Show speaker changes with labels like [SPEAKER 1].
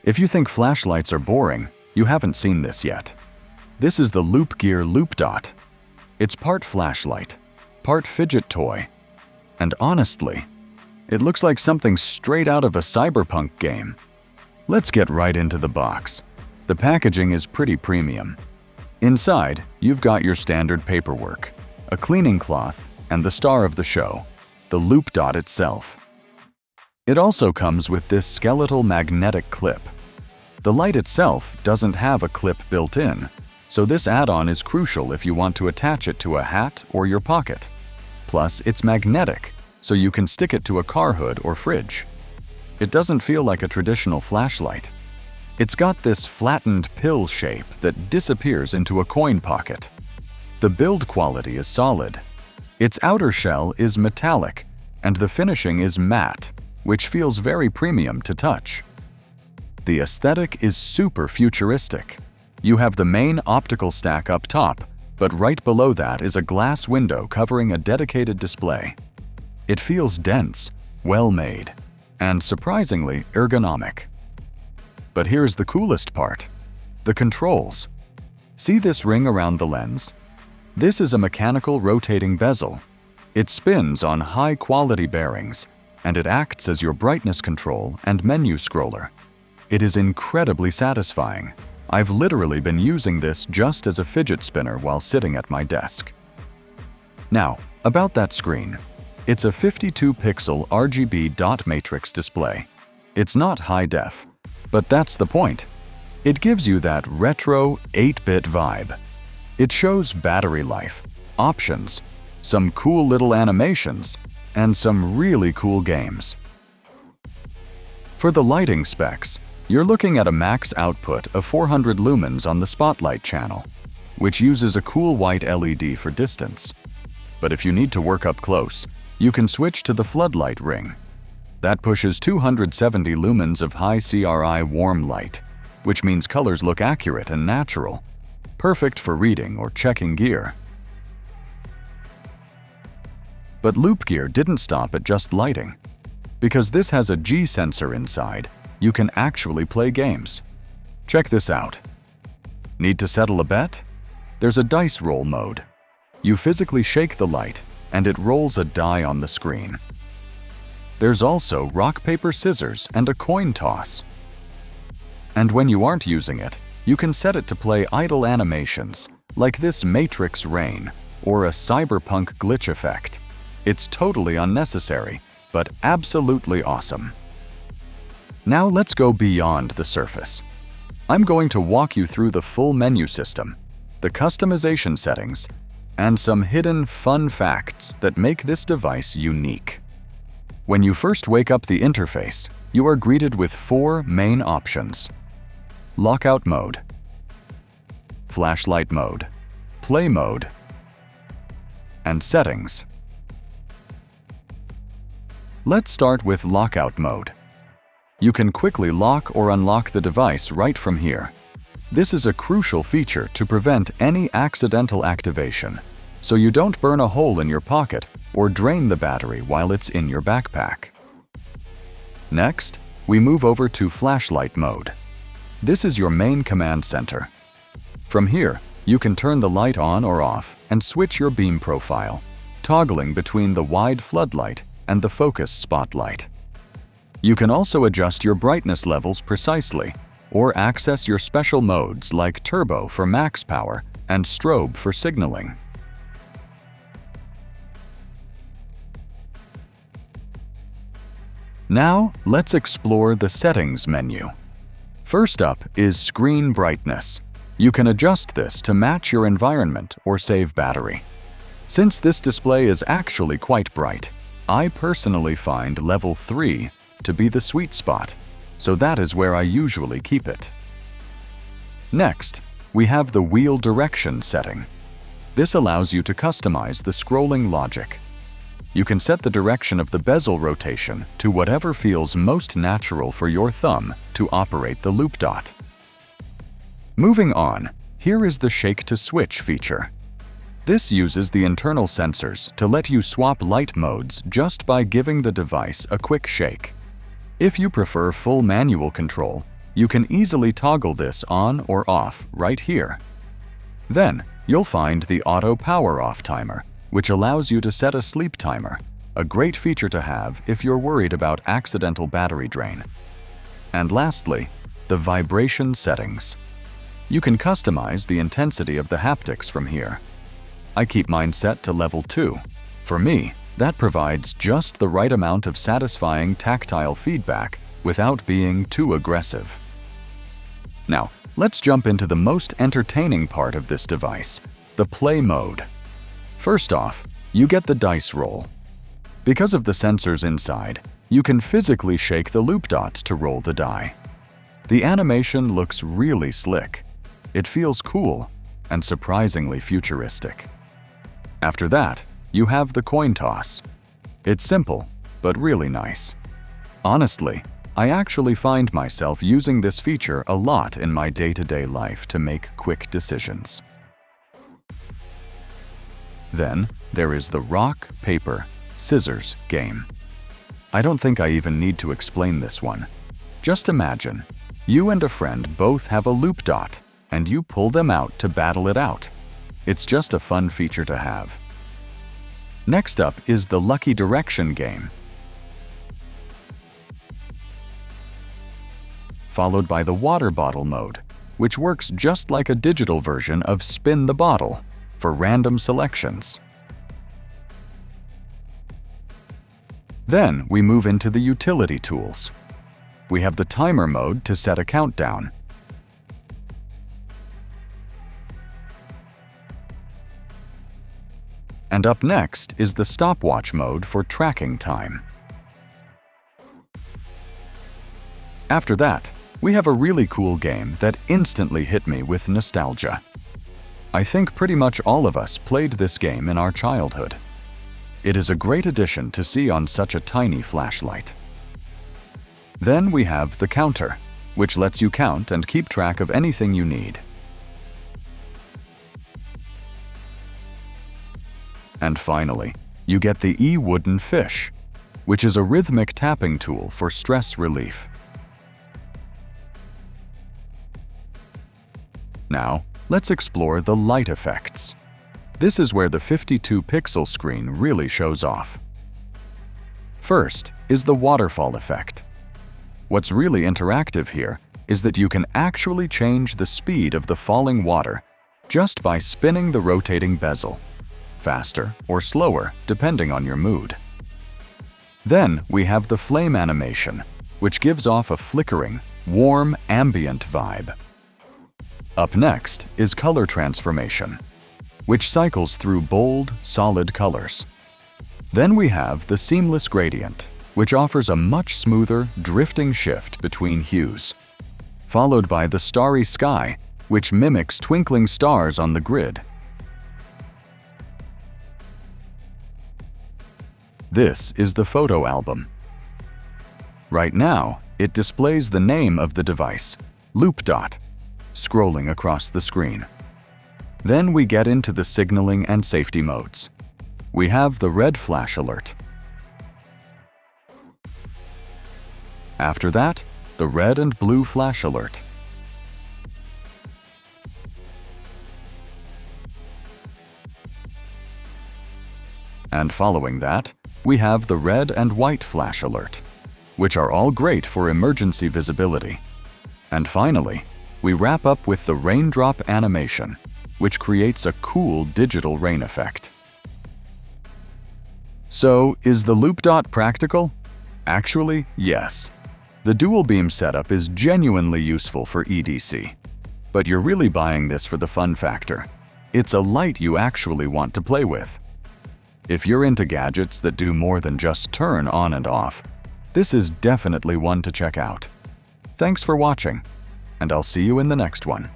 [SPEAKER 1] If you think flashlights are boring, you haven't seen this yet. This is the Loop Gear LoopDot. It's part flashlight, part fidget toy, and honestly, it looks like something straight out of a Cyberpunk game. Let's get right into the box. The packaging is pretty premium. Inside, you've got your standard paperwork, a cleaning cloth, and the star of the show, the LoopDot itself. It also comes with this skeletal magnetic clip. The light itself doesn't have a clip built in, so this add-on is crucial if you want to attach it to a hat or your pocket. Plus, it's magnetic, so you can stick it to a car hood or fridge. It doesn't feel like a traditional flashlight. It's got this flattened pill shape that disappears into a coin pocket. The build quality is solid. Its outer shell is metallic, and the finishing is matte, which feels very premium to touch. The aesthetic is super futuristic. You have the main optical stack up top, but right below that is a glass window covering a dedicated display. It feels dense, well-made, and surprisingly ergonomic. But here's the coolest part: the controls. See this ring around the lens? This is a mechanical rotating bezel. It spins on high-quality bearings, and it acts as your brightness control and menu scroller. It is incredibly satisfying. I've literally been using this just as a fidget spinner while sitting at my desk. Now, about that screen. It's a 52-pixel RGB dot matrix display. It's not high-def, but that's the point. It gives you that retro 8-bit vibe. It shows battery life, options, some cool little animations, and some really cool games. For the lighting specs, you're looking at a max output of 400 lumens on the spotlight channel, which uses a cool white LED for distance. But if you need to work up close, you can switch to the floodlight ring. That pushes 270 lumens of high CRI warm light, which means colors look accurate and natural, perfect for reading or checking gear. But Loop Gear didn't stop at just lighting. Because this has a G sensor inside, you can actually play games. Check this out. Need to settle a bet? There's a dice roll mode. You physically shake the light, and it rolls a die on the screen. There's also rock, paper, scissors, and a coin toss. And when you aren't using it, you can set it to play idle animations, like this Matrix rain or a Cyberpunk glitch effect. It's totally unnecessary, but absolutely awesome. Now let's go beyond the surface. I'm going to walk you through the full menu system, the customization settings, and some hidden fun facts that make this device unique. When you first wake up the interface, you are greeted with 4 main options: lockout mode, flashlight mode, play mode, and settings. Let's start with lockout mode. You can quickly lock or unlock the device right from here. This is a crucial feature to prevent any accidental activation, so you don't burn a hole in your pocket or drain the battery while it's in your backpack. Next, we move over to flashlight mode. This is your main command center. From here, you can turn the light on or off and switch your beam profile, toggling between the wide floodlight and the focus spotlight. You can also adjust your brightness levels precisely, or access your special modes like Turbo for max power and Strobe for signaling. Now, let's explore the settings menu. First up is screen brightness. You can adjust this to match your environment or save battery. Since this display is actually quite bright, I personally find level 3 to be the sweet spot, so that is where I usually keep it. Next, we have the wheel direction setting. This allows you to customize the scrolling logic. You can set the direction of the bezel rotation to whatever feels most natural for your thumb to operate the LoopDot. Moving on, here is the Shake to Switch feature. This uses the internal sensors to let you swap light modes just by giving the device a quick shake. If you prefer full manual control, You can easily toggle this on or off right here. Then, you'll find the Auto Power Off timer, which allows you to set a sleep timer, a great feature to have if you're worried about accidental battery drain. And lastly, the vibration settings. You can customize the intensity of the haptics from here. I keep mine set to level 2. For me, that provides just the right amount of satisfying tactile feedback without being too aggressive. Now, let's jump into the most entertaining part of this device, the play mode. First off, you get the dice roll. Because of the sensors inside, you can physically shake the LoopDot to roll the die. The animation looks really slick. It feels cool and surprisingly futuristic. After that, you have the coin toss. It's simple, but really nice. Honestly, I actually find myself using this feature a lot in my day-to-day life to make quick decisions. Then, there is the rock, paper, scissors game. I don't think I even need to explain this one. Just imagine, you and a friend both have a LoopDot, and you pull them out to battle it out. It's just a fun feature to have. Next up is the Lucky Direction game, followed by the water bottle mode, which works just like a digital version of Spin the Bottle for random selections. Then we move into the utility tools. We have the timer mode to set a countdown. And up next is the stopwatch mode for tracking time. After that, we have a really cool game that instantly hit me with nostalgia. I think pretty much all of us played this game in our childhood. It is a great addition to see on such a tiny flashlight. Then we have the counter, which lets you count and keep track of anything you need. And finally, you get the wooden fish, which is a rhythmic tapping tool for stress relief. Now, let's explore the light effects. This is where the 52-pixel screen really shows off. First is the waterfall effect. What's really interactive here is that you can actually change the speed of the falling water just by spinning the rotating bezel, faster or slower depending on your mood. Then we have the flame animation, which gives off a flickering, warm, ambient vibe. Up next is color transformation, which cycles through bold, solid colors. Then we have the seamless gradient, which offers a much smoother, drifting shift between hues, followed by the starry sky, which mimics twinkling stars on the grid. This is the photo album. Right now, it displays the name of the device, LoopDot, scrolling across the screen. Then we get into the signaling and safety modes. We have the red flash alert. After that, the red and blue flash alert. And following that, we have the red and white flash alert, which are all great for emergency visibility. And finally, we wrap up with the raindrop animation, which creates a cool digital rain effect. So, is the LoopDot practical? Actually, yes. The dual beam setup is genuinely useful for EDC. But you're really buying this for the fun factor. It's a light you actually want to play with. If you're into gadgets that do more than just turn on and off, this is definitely one to check out. Thanks for watching, and I'll see you in the next one.